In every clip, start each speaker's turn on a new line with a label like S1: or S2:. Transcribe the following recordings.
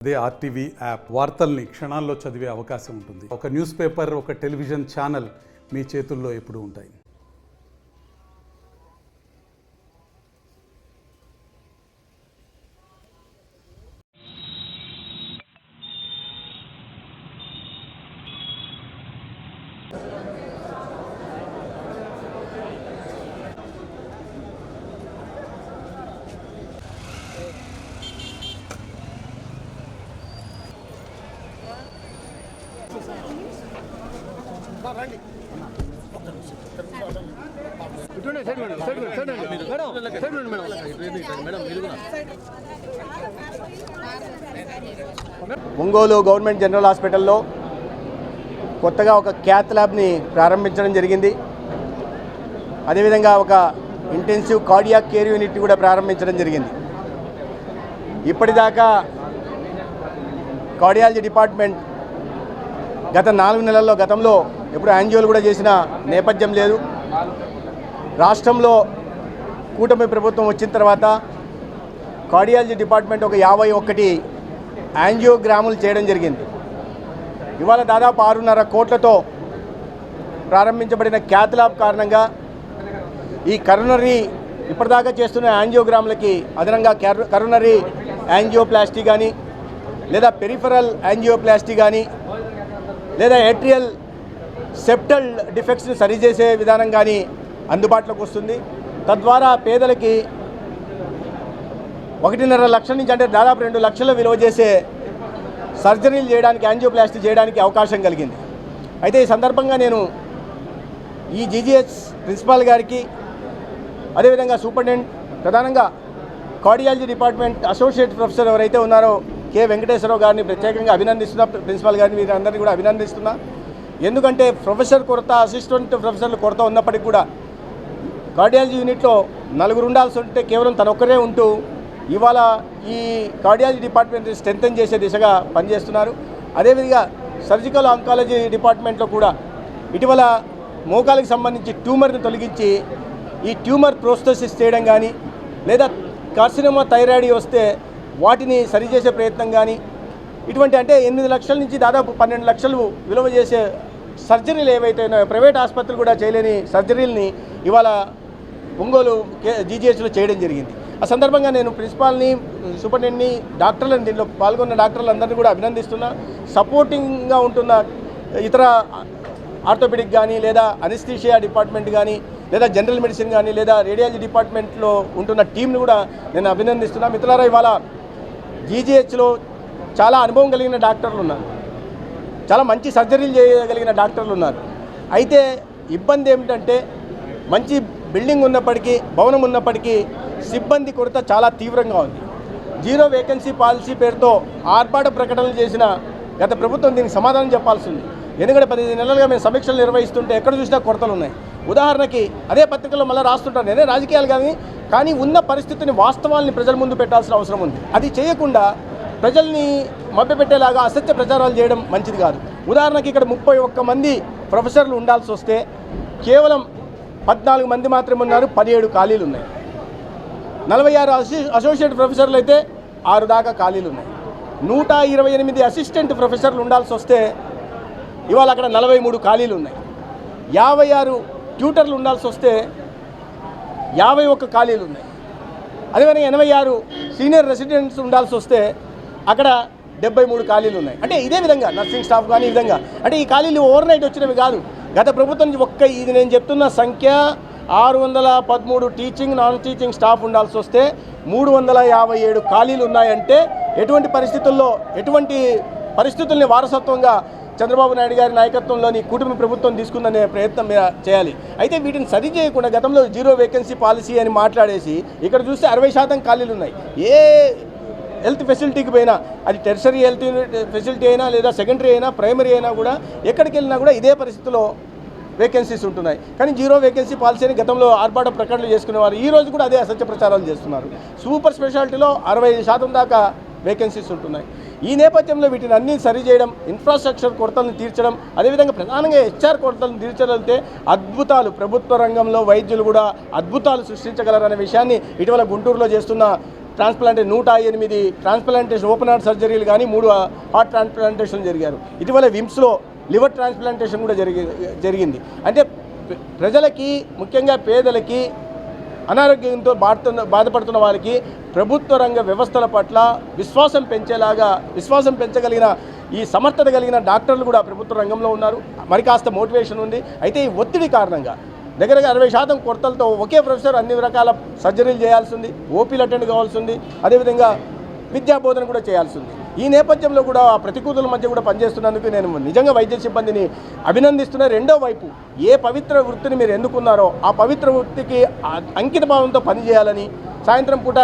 S1: అదే RTV app వార్తల్ని క్షణాల్లో చదివే అవకాశం ఉంటుంది. ఒక న్యూస్ పేపర్, ఒక టెలివిజన్ ఛానల్ మీ చేతుల్లో ఎప్పుడూ ఉంటాయి.
S2: ఒంగోలు గవర్నమెంట్ జనరల్ హాస్పిటల్లో కొత్తగా ఒక క్యాత్ ల్యాబ్ని ప్రారంభించడం జరిగింది. అదేవిధంగా ఒక ఇంటెన్సివ్ కార్డియాక్ కేర్ యూనిట్ కూడా ప్రారంభించడం జరిగింది. ఇప్పటిదాకా కార్డియాలజీ డిపార్ట్మెంట్ గత 4 నెలల్లో గతంలో ఎప్పుడు యాంజియోలు కూడా చేసిన నేపథ్యం లేదు. రాష్ట్రంలో కూటమి ప్రభుత్వం వచ్చిన తర్వాత కార్డియాలజీ డిపార్ట్మెంట్ ఒక 51 యాంజియోగ్రాములు చేయడం జరిగింది. ఇవాళ దాదాపు 6.5 కోట్లతో ప్రారంభించబడిన క్యాత్ ల్యాబ్ కారణంగా ఈ కరోనరీ ఇప్పటిదాకా చేస్తున్న యాంజియోగ్రాములకి అదనంగా కరోనరీ యాంజియోప్లాస్టీ కానీ లేదా పెరిఫరల్ యాంజియోప్లాస్టీ కానీ లేదా ఏట్రియల్ సెప్టల్ డిఫెక్ట్స్ని సరిచేసే విధానం కానీ అందుబాటులోకి వస్తుంది. తద్వారా పేదలకి 1.5 లక్షల నుంచి అంటే దాదాపు 2 లక్షల విలువ చేసే సర్జరీలు చేయడానికి, యాంజియోప్లాస్టీ చేయడానికి అవకాశం కలిగింది. అయితే ఈ సందర్భంగా నేను ఈ జీజీహెచ్ ప్రిన్సిపాల్ గారికి, అదేవిధంగా సూపరింటెండెంట్, ప్రధానంగా కార్డియాలజీ డిపార్ట్మెంట్ అసోసియేట్ ప్రొఫెసర్ ఎవరైతే ఉన్నారో కె వెంకటేశ్వరరావు గారిని ప్రత్యేకంగా అభినందిస్తున్నా. ప్రిన్సిపాల్ గారిని వీరందరినీ కూడా అభినందిస్తున్నా. ఎందుకంటే ప్రొఫెసర్ కొరత, అసిస్టెంట్ ప్రొఫెసర్ల కొరత ఉన్నప్పటికీ కూడా కార్డియాలజీ యూనిట్లో 4 ఉండాల్సి ఉంటే కేవలం తను ఒక్కరే ఉంటూ ఇవాళ ఈ కార్డియాలజీ డిపార్ట్మెంట్ని స్ట్రెంథెన్ చేసే దిశగా పనిచేస్తున్నారు. అదేవిధంగా సర్జికల్ ఆంకాలజీ డిపార్ట్మెంట్లో కూడా ఇటీవల మోకాలకు సంబంధించి ట్యూమర్ని తొలగించి ఈ ట్యూమర్ ప్రోస్థెసిస్ చేయడం కానీ లేదా కార్సినోమా థైరాయిడ్ వస్తే వాటిని సరిచేసే ప్రయత్నం కానీ ఇటువంటి అంటే 8 లక్షల నుంచి దాదాపు 12 లక్షలు విలువ చేసే సర్జరీలు ఏవైతే ఉన్నాయో ప్రైవేట్ ఆసుపత్రులు కూడా చేయలేని సర్జరీలని ఇవాళ ఒంగోలు జీజీహెచ్లో చేయడం జరిగింది. ఆ సందర్భంగా నేను ప్రిన్సిపాల్ని, సూపరింటెండెంట్ని, డాక్టర్లను, దీనిలో పాల్గొన్న డాక్టర్లందరినీ కూడా అభినందిస్తున్నా. సపోర్టింగ్గా ఉంటున్న ఇతర ఆర్థోపెడిక్ కానీ లేదా అనెస్థీషియా డిపార్ట్మెంట్ కానీ లేదా జనరల్ మెడిసిన్ కానీ లేదా రేడియాలజీ డిపార్ట్మెంట్లో ఉంటున్న టీంని కూడా నేను అభినందిస్తున్నా. మిత్రులారా, ఇవాళ జీజీహెచ్లో చాలా అనుభవం కలిగిన డాక్టర్లు ఉన్నారు, చాలా మంచి సర్జరీలు చేయగలిగిన డాక్టర్లు ఉన్నారు. అయితే ఇబ్బంది ఏమిటంటే మంచి బిల్డింగ్ ఉన్నప్పటికీ, భవనం ఉన్నప్పటికీ సిబ్బంది కొరత చాలా తీవ్రంగా ఉంది. 0 వేకెన్సీ పాలసీ పేరుతో ఆర్భాట ప్రకటనలు చేసిన గత ప్రభుత్వం దీనికి సమాధానం చెప్పాల్సి ఉంది. ఎందుకంటే 15 నెలలుగా మేము సమీక్షలు నిర్వహిస్తుంటే ఎక్కడ చూసినా కొరతలు ఉన్నాయి. ఉదాహరణకి అదే పత్రికల్లో మళ్ళీ రాస్తుంటాను నేనే, రాజకీయాలు కానీ ఉన్న పరిస్థితిని, వాస్తవాల్ని ప్రజల ముందు పెట్టాల్సిన అవసరం ఉంది. అది చేయకుండా ప్రజల్ని మభ్యపెట్టేలాగా అసత్య ప్రచారాలు చేయడం మంచిది కాదు. ఉదాహరణకి ఇక్కడ 31 మంది ప్రొఫెసర్లు ఉండాల్సి వస్తే కేవలం 14 మంది మాత్రమే ఉన్నారు, 17 ఖాళీలు ఉన్నాయి. 46 అసోసియేట్ ప్రొఫెసర్లు అయితే 6 దాకా ఖాళీలు ఉన్నాయి. 128 అసిస్టెంట్ ప్రొఫెసర్లు ఉండాల్సి వస్తే ఇవాళ అక్కడ 43 ఖాళీలు ఉన్నాయి. 56 ట్యూటర్లు ఉండాల్సి వస్తే 51 ఖాళీలు ఉన్నాయి. అదేవిధంగా 86 సీనియర్ రెసిడెంట్స్ ఉండాల్సి వస్తే అక్కడ 73 ఖాళీలు ఉన్నాయి. అంటే ఇదే విధంగా నర్సింగ్ స్టాఫ్ కానీ ఈ విధంగా అంటే ఈ ఖాళీలు ఓవర్ నైట్ వచ్చినవి కాదు. గత ప్రభుత్వం నుంచి ఇది నేను చెప్తున్న సంఖ్య 613 టీచింగ్, నాన్ టీచింగ్ స్టాఫ్ ఉండాల్సి వస్తే 357 ఖాళీలు ఉన్నాయంటే ఎటువంటి పరిస్థితుల్ని వారసత్వంగా చంద్రబాబు నాయుడు గారి నాయకత్వంలోని కూటమి ప్రభుత్వం తీసుకుందనే ప్రయత్నం చేయాలి. అయితే వీటిని సరి చేయకుండా గతంలో 0 వేకెన్సీ పాలసీ అని మాట్లాడేసి ఇక్కడ చూస్తే 60% ఖాళీలు ఉన్నాయి. ఏ హెల్త్ ఫెసిలిటీకి పోయినా, అది టెర్షరీ హెల్త్ ఫెసిలిటీ అయినా లేదా సెకండరీ అయినా ప్రైమరీ అయినా కూడా ఎక్కడికి వెళ్ళినా కూడా ఇదే పరిస్థితిలో వేకెన్సీస్ ఉంటున్నాయి. కానీ 0 వేకెన్సీ పాలసీ అని గతంలో ఆర్భాట ప్రకటనలు చేసుకునేవారు. ఈ రోజు కూడా అదే అసత్య ప్రచారాలు చేస్తున్నారు. సూపర్ స్పెషాలిటీలో 60% దాకా వేకెన్సీస్ ఉంటున్నాయి. ఈ నేపథ్యంలో వీటిని అన్నీ సరిచేయడం, ఇన్ఫ్రాస్ట్రక్చర్ కొరతలను తీర్చడం, అదేవిధంగా ప్రధానంగా హెచ్ఆర్ కొరతలను తీర్చగలిగితే అద్భుతాలు, ప్రభుత్వ రంగంలో వైద్యులు కూడా అద్భుతాలు సృష్టించగలరనే విషయాన్ని ఇటీవల గుంటూరులో చేస్తున్న ట్రాన్స్ప్లాంటేషన్ 108 ట్రాన్స్ప్లాంటేషన్ ఓపెన్ హార్ట్ సర్జరీలు కానీ 3 హార్ట్ ట్రాన్స్ప్లాంటేషన్ జరిగారు. ఇటీవల విమ్స్లో లివర్ ట్రాన్స్ప్లాంటేషన్ కూడా జరిగింది. అంటే ప్రజలకి, ముఖ్యంగా పేదలకి, అనారోగ్యంతో బాధపడుతున్న వారికి ప్రభుత్వ రంగ వ్యవస్థల పట్ల విశ్వాసం పెంచగలిగిన ఈ సమర్థత కలిగిన డాక్టర్లు కూడా ప్రభుత్వ రంగంలో ఉన్నారు. మరి కాస్త మోటివేషన్ ఉంది. అయితే ఈ ఒత్తిడి కారణంగా దగ్గరగా 60% కొరతలతో ఒకే ప్రొఫెసర్ అన్ని రకాల సర్జరీలు చేయాల్సి ఉంది, ఓపీలు అటెండ్ కావాల్సి ఉంది, అదేవిధంగా విద్యాబోధన కూడా చేయాల్సి ఉంది. ఈ నేపథ్యంలో కూడా ఆ ప్రతికూలల మధ్య కూడా పనిచేస్తున్నందుకు నేను నిజంగా వైద్య సిబ్బందిని అభినందిస్తున్నా. రెండో వైపు ఏ పవిత్ర వృత్తిని మీరు ఎన్నుకున్నారో ఆ పవిత్ర వృత్తికి అంకిత భావంతో పనిచేయాలని, సాయంత్రం పూట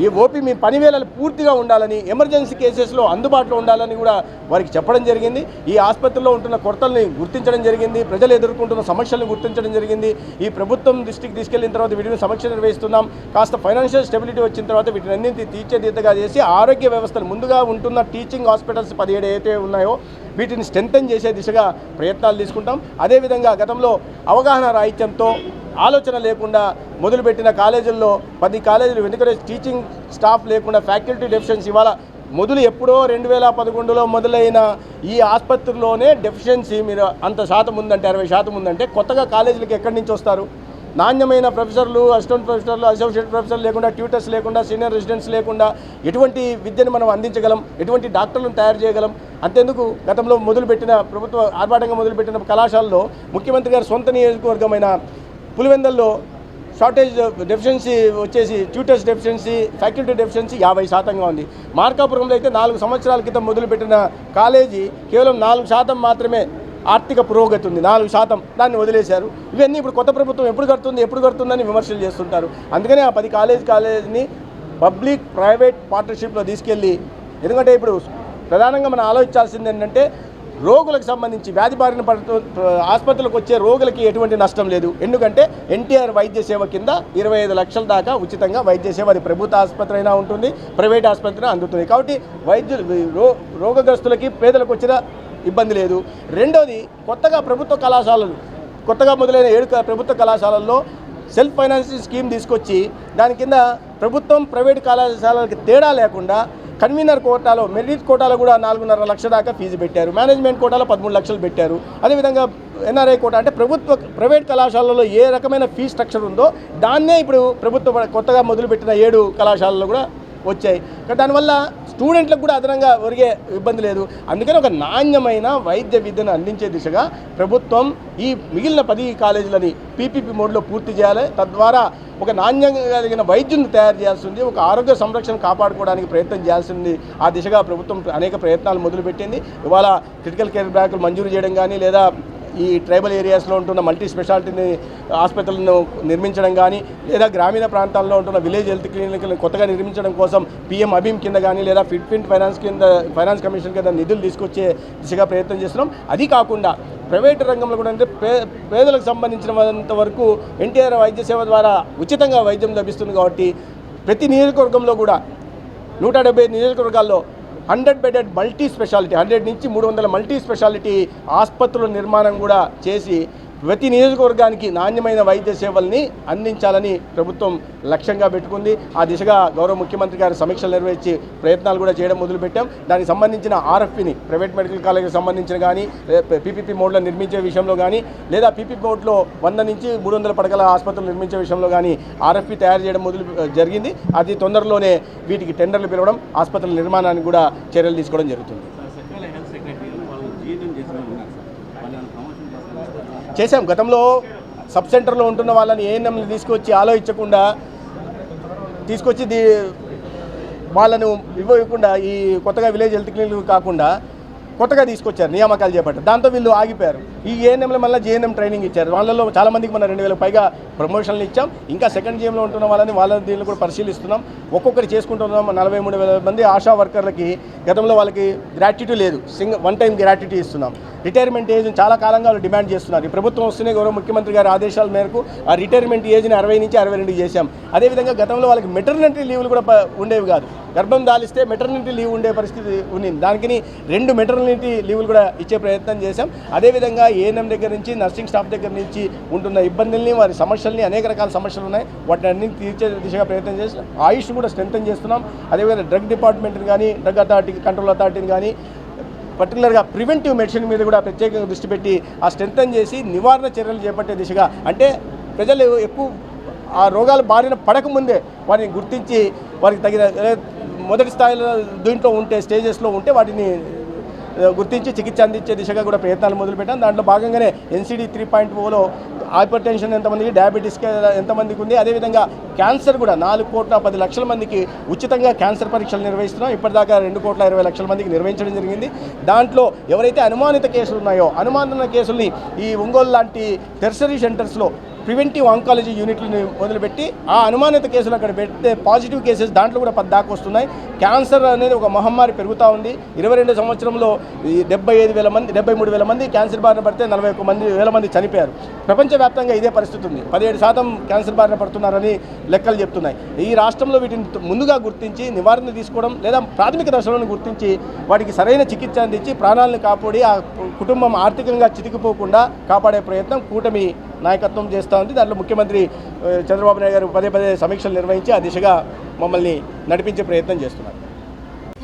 S2: ఈ ఓపీ మీ పని వేళలు పూర్తిగా ఉండాలని, ఎమర్జెన్సీ కేసెస్లో అందుబాటులో ఉండాలని కూడా వారికి చెప్పడం జరిగింది. ఈ ఆసుపత్రిలో ఉంటున్న కొరతల్ని గుర్తించడం జరిగింది, ప్రజలు ఎదుర్కొంటున్న సమస్యలను గుర్తించడం జరిగింది. ఈ ప్రభుత్వం దృష్టికి తీసుకెళ్లిన తర్వాత వీటిని సమీక్ష నిర్వహిస్తున్నాం. కాస్త ఫైనాన్షియల్ స్టెబిలిటీ వచ్చిన తర్వాత వీటిని అన్నింటి తీర్చేదిద్దగా చేసి ఆరోగ్య వ్యవస్థలు ముందుగా ఉంటున్న టీచింగ్ హాస్పిటల్స్ 17 అయితే ఉన్నాయో వీటిని స్ట్రెంథెన్ చేసే దిశగా ప్రయత్నాలు తీసుకుంటాం. అదేవిధంగా గతంలో అవగాహన రాహిత్యంతో, ఆలోచన లేకుండా మొదలుపెట్టిన కాలేజీల్లో 10 కాలేజీలు వెనుక టీచింగ్ స్టాఫ్ లేకుండా ఫ్యాకల్టీ డెఫిషియన్సీ ఇవాళ మొదలు ఎప్పుడో 2011లో మొదలైన ఈ ఆసుపత్రిలోనే డెఫిషియన్సీ మీరు అంత శాతం ఉందంటే 60% ఉందంటే కొత్తగా కాలేజీలకు ఎక్కడి నుంచి వస్తారు? నాణ్యమైన ప్రొఫెసర్లు, అసిస్టెంట్ ప్రొఫెసర్లు, అసోసియేట్ ప్రొఫెసర్లు లేకుండా, ట్యూటర్స్ లేకుండా, సీనియర్ రెసిడెంట్స్ లేకుండా ఎటువంటి విద్యను మనం అందించగలం? ఎటువంటి డాక్టర్లను తయారు చేయగలం? అంతేందుకు గతంలో మొదలుపెట్టిన ప్రభుత్వ ఆర్భాటంగా మొదలుపెట్టిన కళాశాలలో ముఖ్యమంత్రి గారి సొంత నియోజకవర్గమైన పులివెందల్లో షార్టేజ్ డెఫిషియన్సీ వచ్చేసి ట్యూటర్స్ డెఫిషియన్సీ, ఫ్యాకల్టీ డెఫిషియన్సీ 50% ఉంది. మార్కాపురంలో అయితే 4 సంవత్సరాల క్రితం మొదలుపెట్టిన కాలేజీ కేవలం 4% మాత్రమే ఆర్థిక పురోగతి ఉంది. 4% దాన్ని వదిలేశారు. ఇవన్నీ ఇప్పుడు కొత్త ప్రభుత్వం ఎప్పుడు కడుతుందని విమర్శలు చేస్తుంటారు. అందుకనే ఆ 10 కాలేజీని పబ్లిక్ ప్రైవేట్ పార్ట్నర్షిప్లో తీసుకెళ్ళి, ఎందుకంటే ఇప్పుడు ప్రధానంగా మనం ఆలోచించాల్సింది ఏంటంటే రోగులకు సంబంధించి వ్యాధి బారిన ఆసుపత్రులకు వచ్చే రోగులకి ఎటువంటి నష్టం లేదు. ఎందుకంటే ఎన్టీఆర్ వైద్య సేవ కింద 25 లక్షల దాకా ఉచితంగా వైద్య సేవ, అది ప్రభుత్వ ఆసుపత్రి అయినా ఉంటుంది, ప్రైవేట్ ఆసుపత్రి అందుతుంది. కాబట్టి రోగగ్రస్తులకి, పేదలకు వచ్చిన ఇబ్బంది లేదు. రెండోది, కొత్తగా మొదలైన 7 ప్రభుత్వ కళాశాలల్లో సెల్ఫ్ ఫైనాన్సింగ్ స్కీమ్ తీసుకొచ్చి దాని కింద ప్రభుత్వం, ప్రైవేట్ కళాశాలలకి తేడా లేకుండా కన్వీనర్ కోటాలో, మెరిట్ కోటాలో కూడా 4.5 లక్షల దాకా ఫీజు పెట్టారు. మేనేజ్మెంట్ కోటాలో 13 లక్షలు పెట్టారు. అదేవిధంగా ఎన్ఆర్ఐ కోటా, అంటే ప్రైవేట్ కళాశాలలో ఏ రకమైన ఫీ స్ట్రక్చర్ ఉందో దాన్నే ఇప్పుడు కొత్తగా మొదలుపెట్టిన 7 కళాశాలలో కూడా వచ్చాయి. దానివల్ల స్టూడెంట్లకు కూడా అదనంగా ఒరిగే ఇబ్బంది లేదు. అందుకని ఒక నాణ్యమైన వైద్య విద్యను అందించే దిశగా ప్రభుత్వం ఈ మిగిలిన 10 కాలేజీలని పీపీపీ మోడ్లో పూర్తి చేయాలి. తద్వారా ఒక నాణ్యంగా కలిగిన వైద్యుని తయారు చేయాల్సి ఉంది, ఒక ఆరోగ్య సంరక్షణ కాపాడుకోవడానికి ప్రయత్నం చేయాల్సి ఉంది. ఆ దిశగా ప్రభుత్వం అనేక ప్రయత్నాలు మొదలుపెట్టింది. ఇవాళ క్రిటికల్ కేర్ బ్లాకులు మంజూరు చేయడం కానీ, లేదా ఈ ట్రైబల్ ఏరియాస్లో ఉంటున్న మల్టీ స్పెషాలిటీ ఆసుపత్రులను నిర్మించడం కానీ, లేదా గ్రామీణ ప్రాంతాల్లో ఉంటున్న విలేజ్ హెల్త్ క్లినిక్లను కొత్తగా నిర్మించడం కోసం PM అభిమ్ కింద కానీ, లేదా ఫిట్ ఫైనాన్స్ కమిషన్ కింద నిధులు తీసుకొచ్చే దిశగా ప్రయత్నం చేస్తున్నాం. అది కాకుండా ప్రైవేటు రంగంలో కూడా అంటే పేదలకు సంబంధించినంత వరకు ఎన్టీఆర్ వైద్య సేవ ద్వారా ఉచితంగా వైద్యం లభిస్తుంది. కాబట్టి ప్రతి నియోజకవర్గంలో కూడా 175 నియోజకవర్గాల్లో 100 బెడెడ్ మల్టీ స్పెషాలిటీ, 100 నుంచి 300 మల్టీ స్పెషాలిటీ ఆసుపత్రుల నిర్మాణం కూడా చేసి ప్రతి నియోజకవర్గానికి నాణ్యమైన వైద్య సేవల్ని అందించాలని ప్రభుత్వం లక్ష్యంగా పెట్టుకుంది. ఆ దిశగా గౌరవ ముఖ్యమంత్రి గారు సమీక్షలు నిర్వహించి ప్రయత్నాలు కూడా చేయడం మొదలుపెట్టాం. దానికి సంబంధించిన RFPని ప్రైవేట్ మెడికల్ కాలేజీకి సంబంధించిన కానీ, PPP మోడ్లో నిర్మించే విషయంలో కానీ, లేదా PPP మోడ్లో 100 నుంచి 300 పడకల ఆసుపత్రులు నిర్మించే విషయంలో కానీ RFP తయారు చేయడం జరిగింది. అది తొందరలోనే వీటికి టెండర్లు పిలవడం, ఆసుపత్రుల నిర్మాణానికి కూడా చర్యలు తీసుకోవడం జరుగుతుంది. చేశాం. గతంలో సబ్ సెంటర్లో ఉంటున్న వాళ్ళని ఏఎన్ఎంలు తీసుకొచ్చి ఆలోచించకుండా తీసుకొచ్చి వాళ్ళను ఇవ్వకుండా, ఈ కొత్తగా విలేజ్ హెల్త్ క్లినిక్ కాకుండా కొత్తగా తీసుకొచ్చారు, నియామకాలు చేపట్టారు. దాంతో వీళ్ళు ఆగిపోయారు. ఈ ఏఎన్ఎంలో మళ్ళీ JNM ట్రైనింగ్ ఇచ్చారు. వాళ్ళలో చాలామందికి మన 2000 పైగా ప్రమోషన్లు ఇచ్చాం. ఇంకా సెకండ్ GMలో ఉంటున్న వాళ్ళ దీన్ని కూడా పరిశీలిస్తున్నాం. ఒక్కొక్కటి చేసుకుంటున్నాం. 43,000 మంది ఆశా వర్కర్లకి గతంలో వాళ్ళకి గ్రాట్యుటీ లేదు, వన్ టైం గ్రాట్యుటీ ఇస్తున్నాం. రిటైర్మెంట్ ఏజ్ చాలా కాలంగా వాళ్ళు డిమాండ్ చేస్తున్నారు. ఈ ప్రభుత్వం వస్తూనే గౌరవ ముఖ్యమంత్రి గారి ఆదేశాల మేరకు ఆ రిటైర్మెంట్ ఏజ్ని 60 నుంచి 62 చేశాం. అదేవిధంగా గతంలో వాళ్ళకి మెటర్నిటీ లీవ్లు కూడా ఉండేవి కాదు. గర్భం దాలిస్తే మెటర్నిటీ లీవ్ ఉండే పరిస్థితి ఉంది. దానికి 2 మెటర్నిటీ లీవ్లు కూడా ఇచ్చే ప్రయత్నం చేశాం. అదేవిధంగా ఏఎన్ఎం దగ్గర నుంచి నర్సింగ్ స్టాఫ్ దగ్గర నుంచి ఉంటున్న ఇబ్బందుల్ని, వారి సమస్యల్ని, అనేక రకాల సమస్యలు ఉన్నాయి, వాటిని అన్ని తీర్చే దిశగా ప్రయత్నం చేసి ఆయుష్ కూడా స్ట్రెంథన్ చేస్తున్నాం. అదేవిధంగా డ్రగ్ డిపార్ట్మెంట్ని కానీ, డ్రగ్ అథారిటీ, కంట్రోల్ అథారిటీని కానీ, పర్టికులర్గా ప్రివెంటివ్ మెడిసిన్ మీద కూడా ప్రత్యేకంగా దృష్టి పెట్టి ఆ స్ట్రెంథన్ చేసి నివారణ చర్యలు చేపట్టే దిశగా, అంటే ప్రజలు ఎక్కువ ఆ రోగాలు బారిన పడకముందే వారిని గుర్తించి వారికి తగిన మొదటి స్థాయిలో దీంట్లో ఉంటే, స్టేజెస్లో ఉంటే వాటిని గుర్తించి చికిత్స అందించే దిశగా కూడా ప్రయత్నాలు మొదలుపెట్టాం. దాంట్లో భాగంగానే NCD 3.0లో హైపర్ టెన్షన్ ఎంతమందికి, డయాబెటీస్ ఎంతమందికి ఉంది, అదేవిధంగా క్యాన్సర్ కూడా 4,10,00,000 మందికి ఉచితంగా క్యాన్సర్ పరీక్షలు నిర్వహిస్తున్నాం. ఇప్పటిదాకా 2,20,00,000 మందికి నిర్వహించడం జరిగింది. దాంట్లో ఎవరైతే అనుమానిత కేసులు ఉన్నాయో, అనుమానిత కేసుల్ని ఈ ఒంగోలు లాంటి టెర్షరీ సెంటర్స్లో ప్రివెంటివ్ ఆంకాలజీ యూనిట్లని మొదలుపెట్టి ఆ అనుమానిత కేసులు అక్కడ పెడితే పాజిటివ్ కేసెస్ దాంట్లో కూడా 10 దాకా వస్తున్నాయి. క్యాన్సర్ అనేది ఒక మహమ్మారి పెరుగుతూ ఉంది. 22 సంవత్సరంలో 75,000 మంది, 73,000 మంది క్యాన్సర్ బారిన పడితే 41,000 మంది చనిపోయారు. ప్రపంచవ్యాప్తంగా ఇదే పరిస్థితి ఉంది. 17% క్యాన్సర్ బారిన పడుతున్నారని లెక్కలు చెప్తున్నాయి. ఈ రాష్ట్రంలో వీటిని ముందుగా గుర్తించి నివారణ తీసుకోవడం, లేదా ప్రాథమిక దశలను గుర్తించి వాటికి సరైన చికిత్స అందించి ప్రాణాలను కాపాడి ఆ కుటుంబం ఆర్థికంగా చితికిపోకుండా కాపాడే ప్రయత్నం కూటమి నాయకత్వం చేస్తూ ఉంది. దాంట్లో ముఖ్యమంత్రి చంద్రబాబు నాయుడు గారు పదే సమీక్షలు నిర్వహించి ఆ దిశగా మమ్మల్ని నడిపించే ప్రయత్నం చేస్తున్నారు.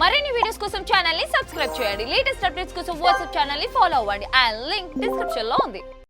S3: మరిన్ని వీడియోస్ కోసం ఛానల్ ని సబ్స్క్రైబ్ చేయండి. లేటెస్ట్ అప్డేట్స్ కోసం వాట్సాప్ ఛానల్ ని ఫాలో అవ్వండి. ఆ లింక్ డిస్క్రిప్షన్ లో ఉంది.